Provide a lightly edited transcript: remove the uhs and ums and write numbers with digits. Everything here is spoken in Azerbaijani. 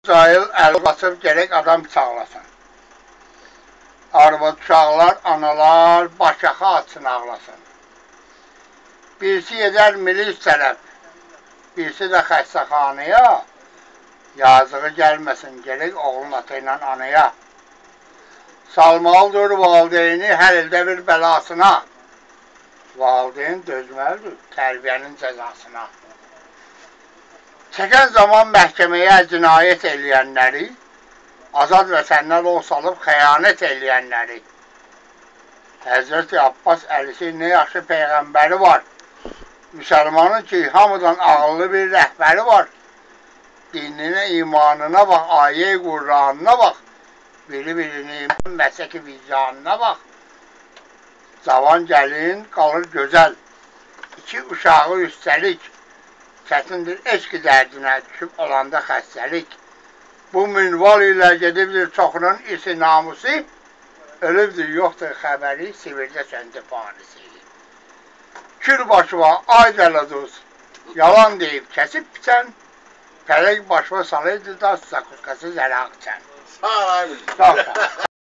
Cahil əl basıb gerək adam bıçaqlasın. Arvad uşaqlar, analar başaxı açsın ağlasın. Birisi gedər milis tərəf, birisi də xəstəxanaya. Yazığı gəlməsin gerək oğlun ata ilə anaya. Salmalıdır valideyni hər ildə bir bəlasına. Valideyn dözməlidir tərbiyənin cəzasına. Çəkən zaman məhkəməyə cinayət eləyənləri, azad vətəndən o salıb xəyanət eləyənləri. Həzreti Abbas Əlisi nə yaxşı peyğəmbəri var. Müsəlmanın ki, hamıdan ağıllı bir rəhbəri var. Dinine, imanına bax, ayə-i Qur'anına bax. Biri-birini məsəki vicdanına bax. Cavan gəlin qalır gözəl. 2 uşağı üstəlik. Çətindir eşq dərdinə düşüb olanda xəstəlik. Bu minval ilə gedibdir çoxunun isi namusu. Ölübdür, yoxdur xəbəri, Sibirdə söndü panisi. Kür başıma ay dələduz, yalan deyib kəsib biçən, pələk başıma salaydı da sakuskası zəraq çən. Sağ ol abi.